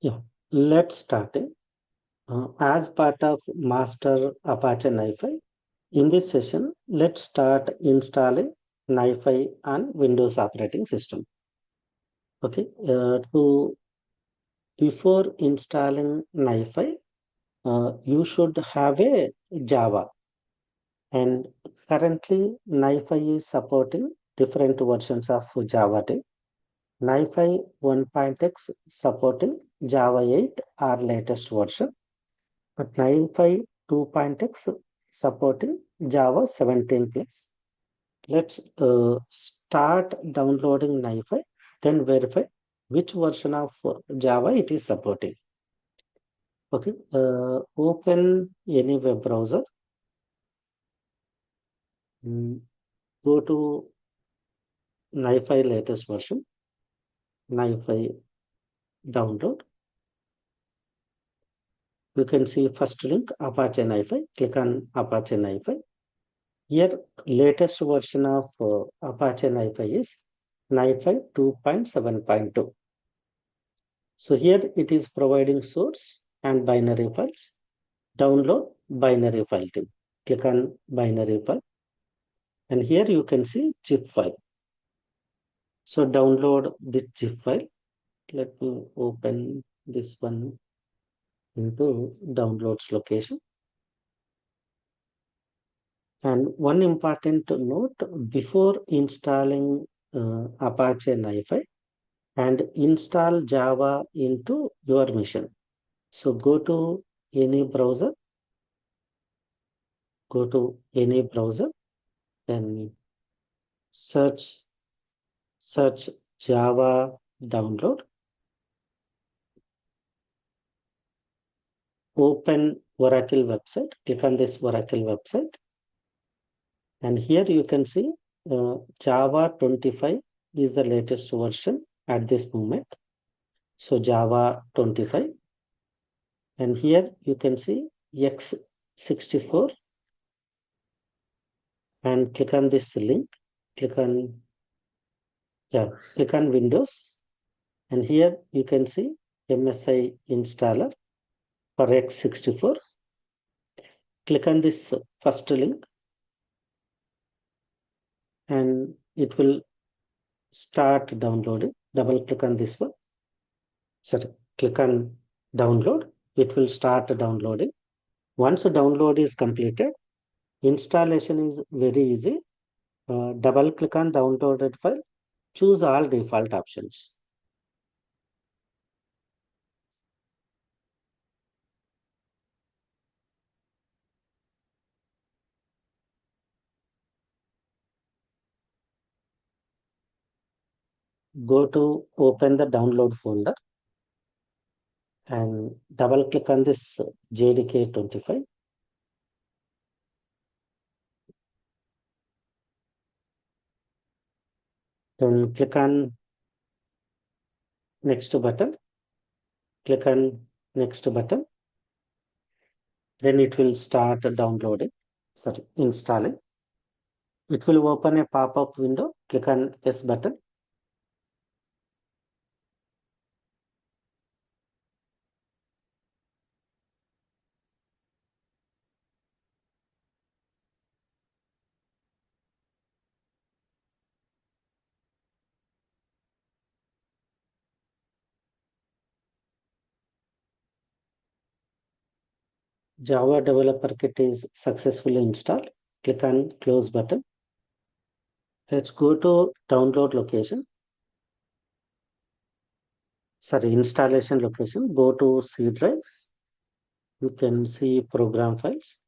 Yeah, let's start it. As part of Master Apache NiFi, in this session, let's start installing NiFi on Windows operating system. Okay, to before installing NiFi, you should have a Java, and currently NiFi is supporting different versions of Java. NiFi 1.x supporting Java 8 or latest version. But NiFi 2.x supporting Java 17 plus. Let's start downloading NiFi, then verify which version of Java it is supporting. Okay, open any web browser. Mm, Go to NiFi latest version, NiFi download. You can see first link Apache NiFi. Click on Apache NiFi. Here, latest version of Apache NiFi is NiFi 2.7.2. So here it is providing source and binary files. Download binary file too. Click on binary file, and here you can see zip file. So download the zip file. Let me open this one into downloads location. And one important note before installing Apache NiFi, and install Java into your machine. So go to any browser, then search Java download, open Oracle website, click on this Oracle website, and here you can see Java 25 is the latest version at this moment. So Java 25, and here you can see x64, and click on this link, click on click on Windows, and here you can see MSI installer for x64. Click on this first link, and it will start downloading. Double click on this one. Sorry, click on download. It will start downloading. Once the download is completed, installation is very easy. Double click on downloaded file. Choose all default options. Go to open the download folder and double click on this JDK 25. Then click on next button. Click on next button. Then it will start downloading, sorry, installing. It will open a pop-up window. Click on yes button. Java developer kit is successfully installed. Click on close button. Let's go to download location. Sorry, installation location. Go to C drive. You can see program files.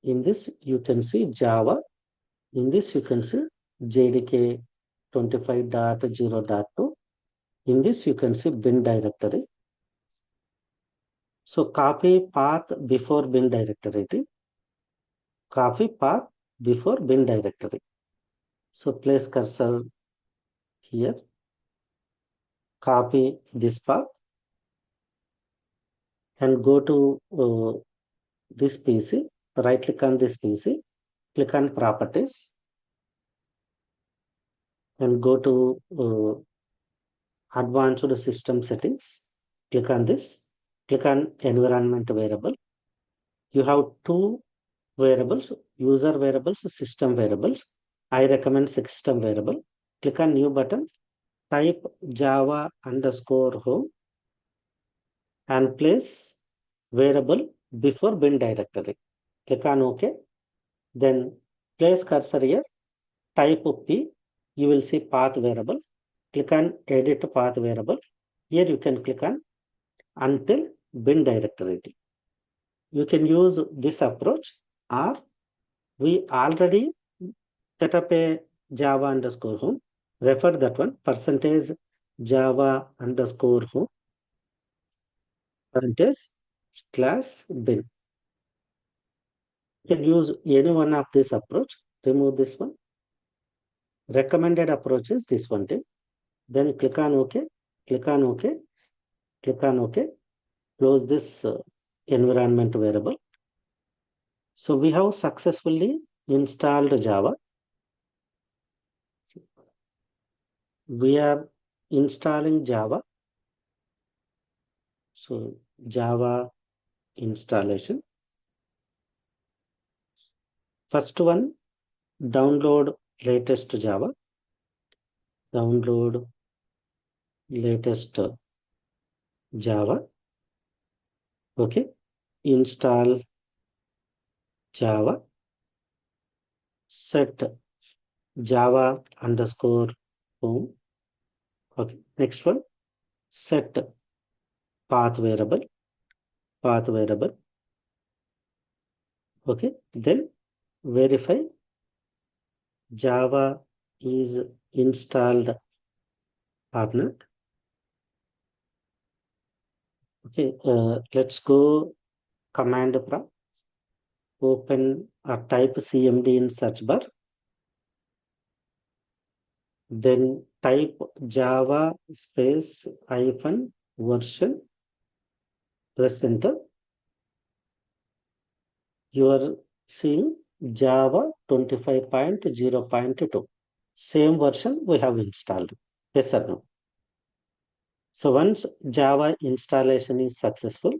In this, you can see Java. In this, you can see JDK 25.0.2. In this, you can see bin directory. So copy path before bin directory. Copy path before bin directory. So place cursor here. Copy this path and go to this PC. Right click on this PC. Click on properties and go to advanced system settings. Click on this. Click on environment variable. You have two variables, user variables, system variables. I recommend system variable. Click on new button. Type Java underscore home and place variable before bin directory. Click on OK. Then place cursor here. Type P. You will see path variable. Click on edit path variable. Here you can click on until bin directory. You can use this approach, or we already set up a Java underscore home. Refer that one, percentage Java underscore home, percentage slash bin. You can use any one of this approach. Remove this one. Recommended approach is this one. Then click on OK. Click on OK. Click on OK. Close this environment variable. So we have successfully installed Java. We are installing Java. So Java installation. First one, download latest Java. Download latest Java. Okay. Install Java. Set Java underscore home. Okay. Next one, set path variable. Path variable. Okay. Then verify Java is installed or not. Okay. Let's go command prompt. Open or type CMD in search bar. Then type Java space hyphen version. Press enter. You are seeing Java 25.0.2. Same version we have installed. Yes or no? So once Java installation is successful,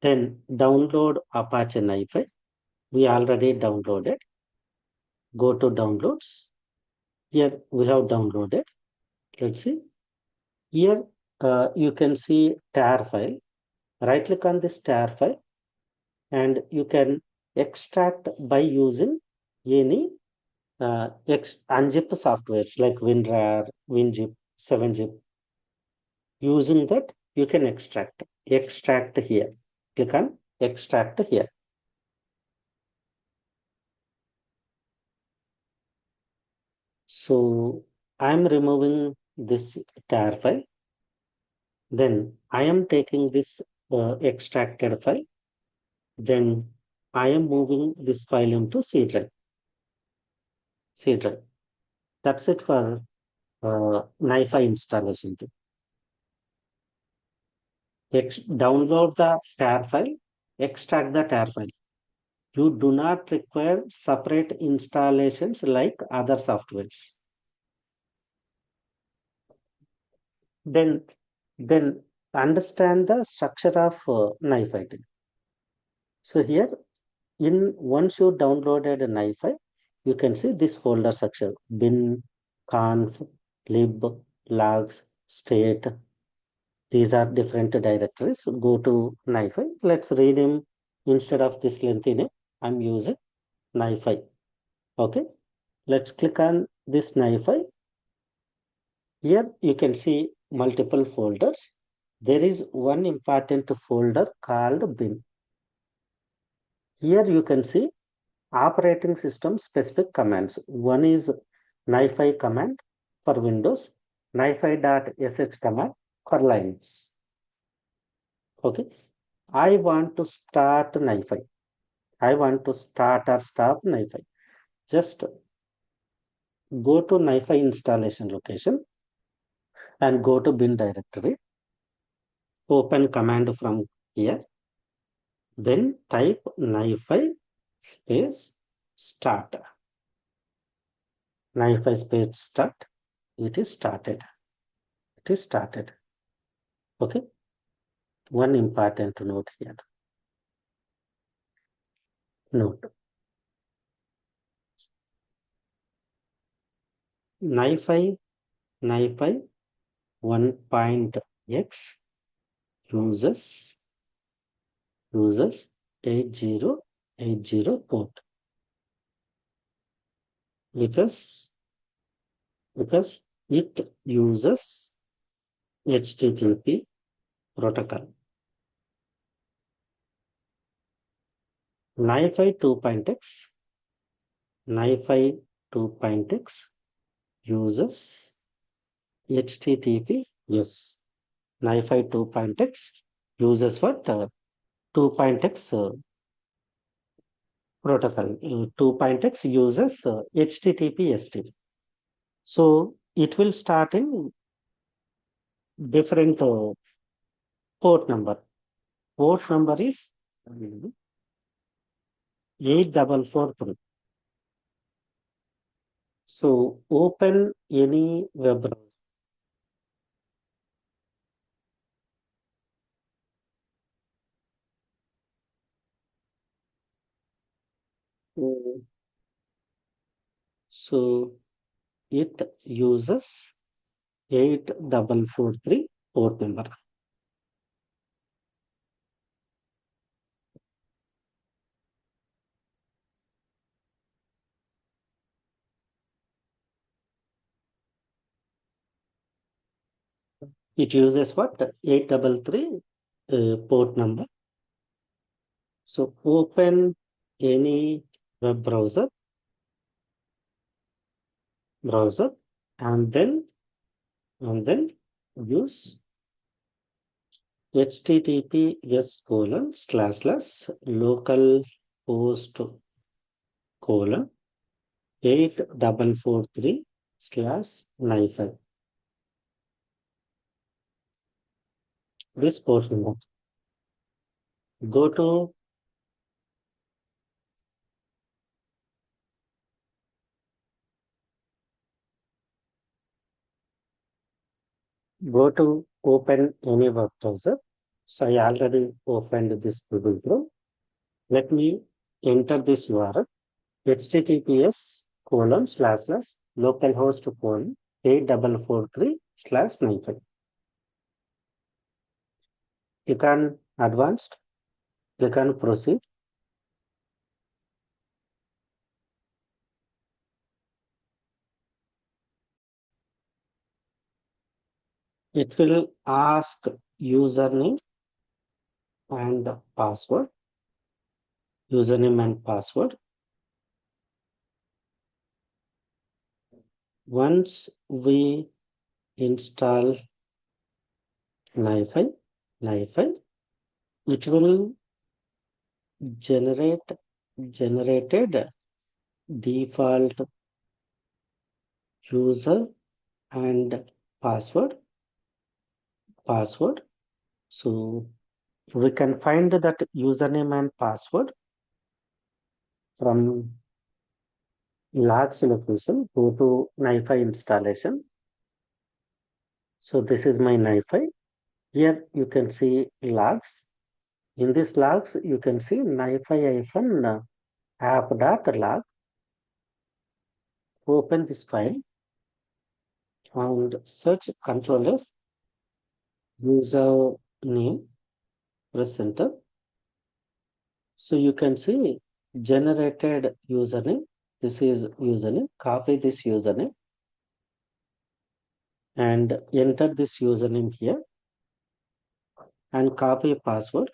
then download Apache NiFi. We already downloaded. Go to downloads. Here we have downloaded. Let's see. Here you can see tar file. Right click on this tar file and you can extract by using any unzip softwares like WinRAR, WinZip, 7-zip. Using that, you can extract. Extract here. Click on extract here. So I'm removing this tar file. Then I am taking this extracted file. Then I am moving this file into C drive. C drive. That's it for NiFi installation. Download the tar file, extract the tar file. You do not require separate installations like other softwares. Then understand the structure of NiFi. So here, once you downloaded a NiFi, you can see this folder structure: bin, conf, lib, logs, state. These are different directories. Go to NiFi. Let's rename, instead of this lengthy name, I'm using NiFi. Okay. Let's click on this NiFi. Here you can see multiple folders. There is one important folder called bin. Here you can see operating system specific commands. One is NiFi command for Windows, NiFi.sh command for Linux. Okay. I want to start NiFi. I want to start or stop NiFi. Just go to NiFi installation location and go to bin directory. Open command from here. Then type NiFi space start. NiFi space start. It is started. It is started. Okay. One important note here. Note. NiFi 1.x uses 8080 port because it uses HTTP protocol. NiFi 2.x uses HTTP. Yes, NiFi 2.x uses what? 2.x protocol. 2.x uses HTTP/ST. So it will start in different port number. Port number is 8443. So open any web browser. Mm, So it uses 8443 port number. It uses what? 833 port number. So open any web browser and then use https://local host colon 8443/NiFi. This port number. Go to open any web browser. So I already opened this Google Chrome. Let me enter this URL https://localhost colon 8443/NiFi. Click on advanced, click on proceed. It will ask username and password. Username and password. Once we install NiFi, it will generated default user and password. So we can find that username and password from logs location. Go to NiFi installation. So this is my NiFi. Here you can see logs. In this logs, you can see NiFi-app.log. Open this file and search Control F, user name, press enter. So you can see generated username. This is username. Copy this username and enter this username here and copy password.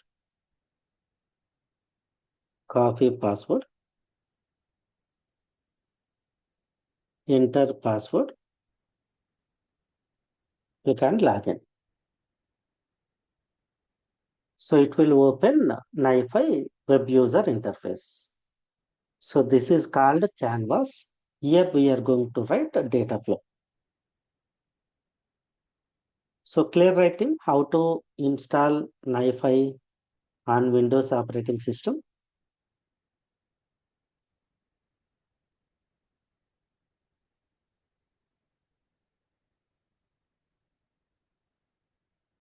Enter password. You can log in. So it will open NiFi web user interface. So this is called Canvas. Here we are going to write a data flow. So clear writing how to install NiFi on Windows operating system.